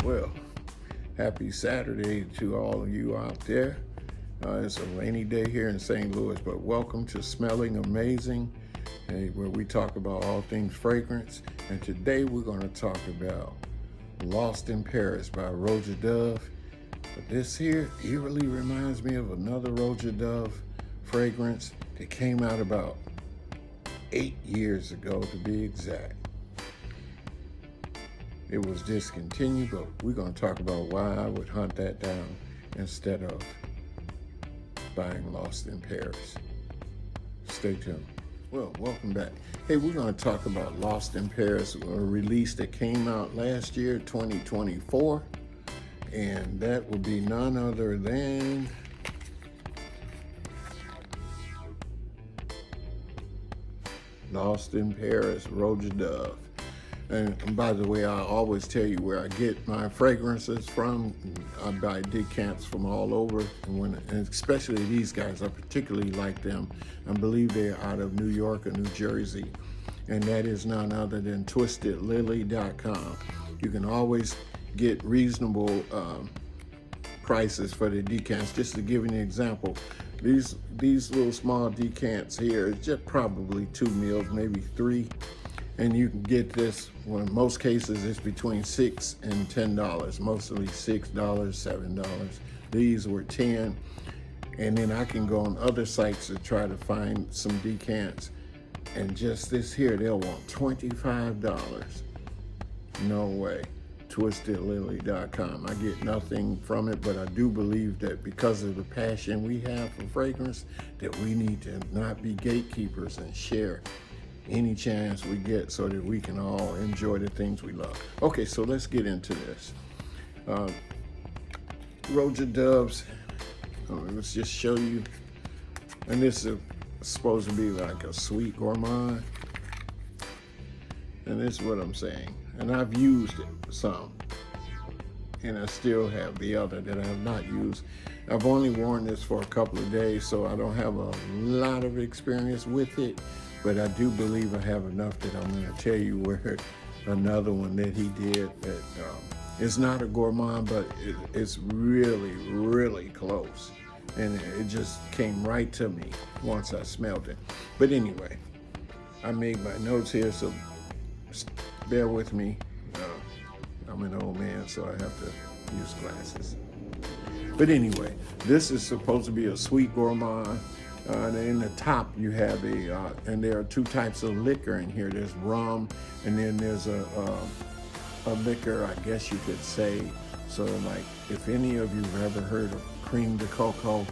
Well, happy Saturday to all of you out there. It's a rainy day here in St. Louis, but welcome to Smelling Amazing, where we talk about all things fragrance. And today we're going to talk about Lost in Paris by Roja Dove. But this here eerily reminds me of another Roja Dove fragrance that came out about 8 years ago, to be exact. It was discontinued, but we're going to talk about why I would hunt that down instead of buying Lost in Paris. Stay tuned. Well, welcome back. Hey, we're going to talk about Lost in Paris, a release that came out last year, 2024. And that would be none other than Lost in Paris, Roja Dove. And by the way, I always tell you where I get my fragrances from. I buy decants from all over, and especially these guys, I particularly like them. I believe they're out of New York or New Jersey, and that is none other than twistedlily.com. You can always get reasonable prices for the decants. Just to give you an example, these little small decants here is just probably 2 mils, maybe 3. And you can get this, well, in most cases, it's between $6 and $10, mostly $6, $7. These were 10. And then I can go on other sites to try to find some decants. And just this here, they'll want $25. No way. twistedlily.com. I get nothing from it, but I do believe that because of the passion we have for fragrance, that we need to not be gatekeepers and share any chance we get so that we can all enjoy the things we love. Okay, so let's get into this. Roja Doves, let's just show you. And this is supposed to be like a sweet gourmand. And this is what I'm saying. And I've used it some. And I still have the other that I have not used. I've only worn this for a couple of days, so I don't have a lot of experience with it. But I do believe I have enough that I'm going to tell you where another one that he did that it's not a gourmand, but it's really, really close. And it just came right to me once I smelled it. But anyway, I made my notes here, so bear with me. I'm an old man, so I have to use glasses. But anyway, this is supposed to be a sweet gourmand. And in the top you have and there are 2 types of liquor in here. There's rum, and then there's a liquor, I guess you could say. So like, if any of you have ever heard of cream de cocoa,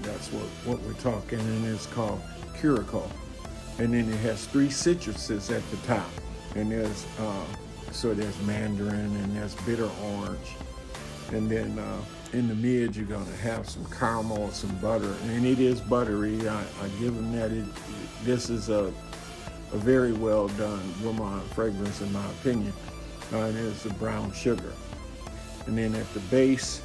that's what we're talking, and it's called Curacao. And then it has 3 citruses at the top. And there's mandarin, and there's bitter orange. And then in the mid, you're gonna have some caramel, some butter, and it is buttery. I give them that. This is a very well done gourmand fragrance, in my opinion. And it's the brown sugar. And then at the base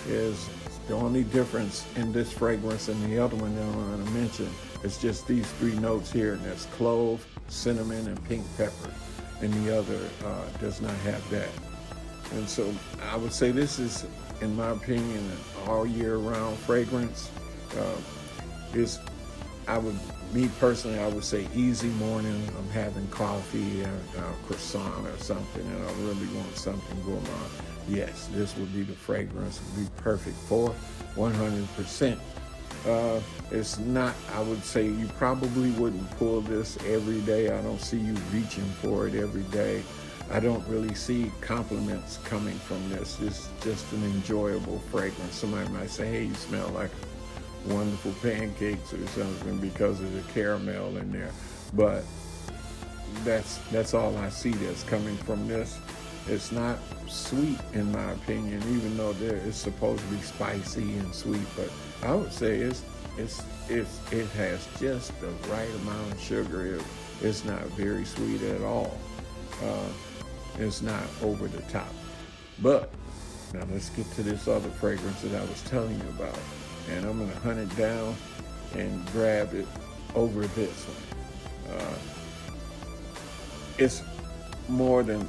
is the only difference in this fragrance and the other one that I'm gonna mention. It's just these 3 notes here, and that's clove, cinnamon, and pink pepper. And the other does not have that. And so I would say this is, in my opinion, an all year round fragrance. Me personally, I would say easy morning. I'm having coffee and a croissant or something, and I really want something gourmand. Yes, this would be the fragrance. Would be perfect for 100%. It's not, I would say you probably wouldn't pull this every day. I don't see you reaching for it every day. I don't really see compliments coming from this. It's just an enjoyable fragrance. Somebody might say, hey, you smell like wonderful pancakes or something because of the caramel in there. But that's all I see that's coming from this. It's not sweet, in my opinion, even though it's supposed to be spicy and sweet. But I would say it has just the right amount of sugar. It's not very sweet at all. It's not over the top. But now let's get to this other fragrance that I was telling you about. And I'm gonna hunt it down and grab it over this one. It's more than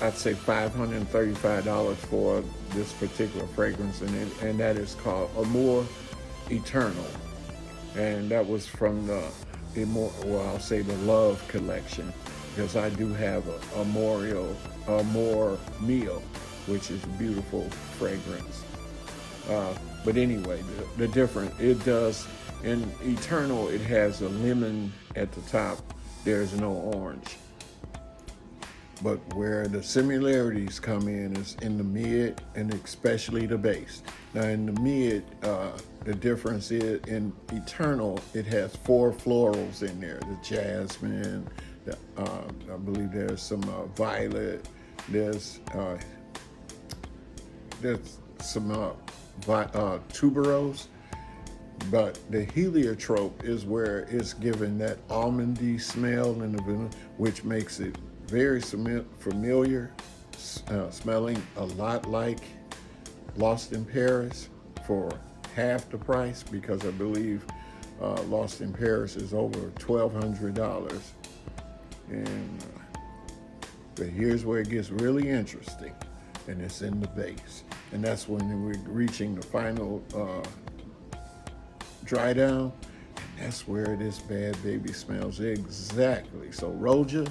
I'd say $535 for this particular fragrance, and that is called Amore Eterno, and that was from the I'll say the Love collection, because I do have a Amore Mio, which is a beautiful fragrance. But anyway, the difference, it does, in Eternal, it has a lemon at the top. There's no orange. But where the similarities come in is in the mid and especially the base. Now in the mid, the difference is in Eternal, it has 4 florals in there. The jasmine, I believe there's some violet, there's some tuberose, but the heliotrope is where it's given that almondy smell in the vanilla, which makes it very familiar, smelling a lot like Lost in Paris for half the price, because I believe Lost in Paris is over $1,200. And but here's where it gets really interesting, and it's in the base. And that's when we're reaching the final dry down. And that's where this bad baby smells exactly. So Roja,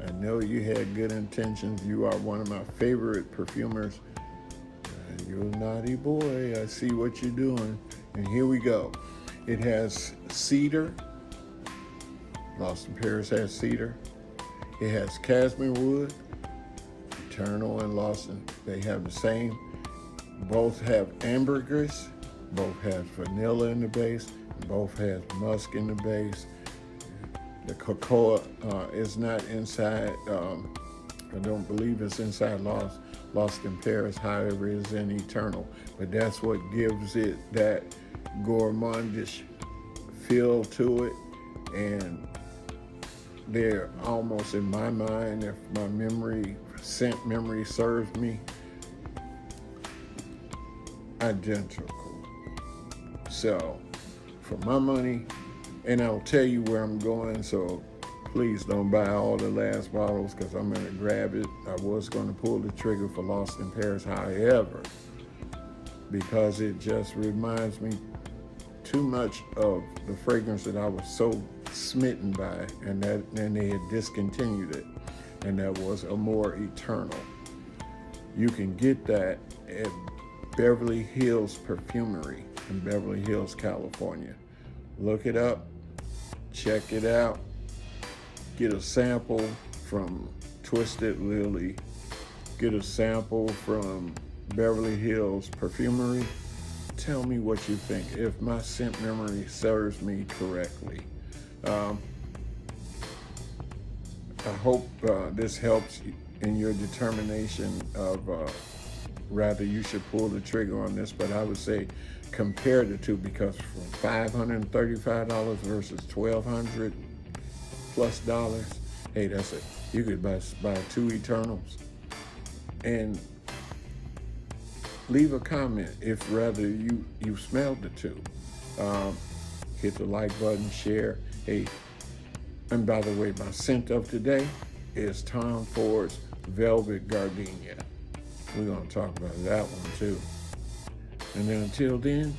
I know you had good intentions. You are one of my favorite perfumers. You're a naughty boy. I see what you're doing. And here we go. It has cedar. Lost in Paris has cedar. It has cashmere wood. Eternal and Lost in, they have the same. Both have ambergris. Both have vanilla in the base. Both have musk in the base. The cocoa is not inside. I don't believe it's inside Lost in Paris. However, it is in Eternal. But that's what gives it that gourmandish feel to it. And they're almost, in my mind, if my scent memory serves me, identical. So, for my money, and I'll tell you where I'm going, so please don't buy all the last bottles, because I'm going to grab it. I was going to pull the trigger for Lost in Paris, however, because it just reminds me too much of the fragrance that I was so smitten by, and they had discontinued it, and that was Amore Eterno. You can get that at Beverly Hills Perfumery in Beverly Hills, California. Look it up, check it out, get a sample from Twisted Lily, get a sample from Beverly Hills Perfumery. Tell me what you think, if my scent memory serves me correctly. I hope this helps in your determination of rather you should pull the trigger on this, but I would say compare the two, because from $535 versus $1,200 plus dollars, hey, that's it. You could buy 2 Eternals. And leave a comment if rather you smelled the 2. Hit the like button, share. Hey, and by the way, my scent of today is Tom Ford's Velvet Gardenia. We're going to talk about that one too. And then until then,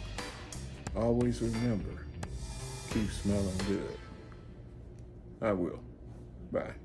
always remember, keep smelling good. I will. Bye.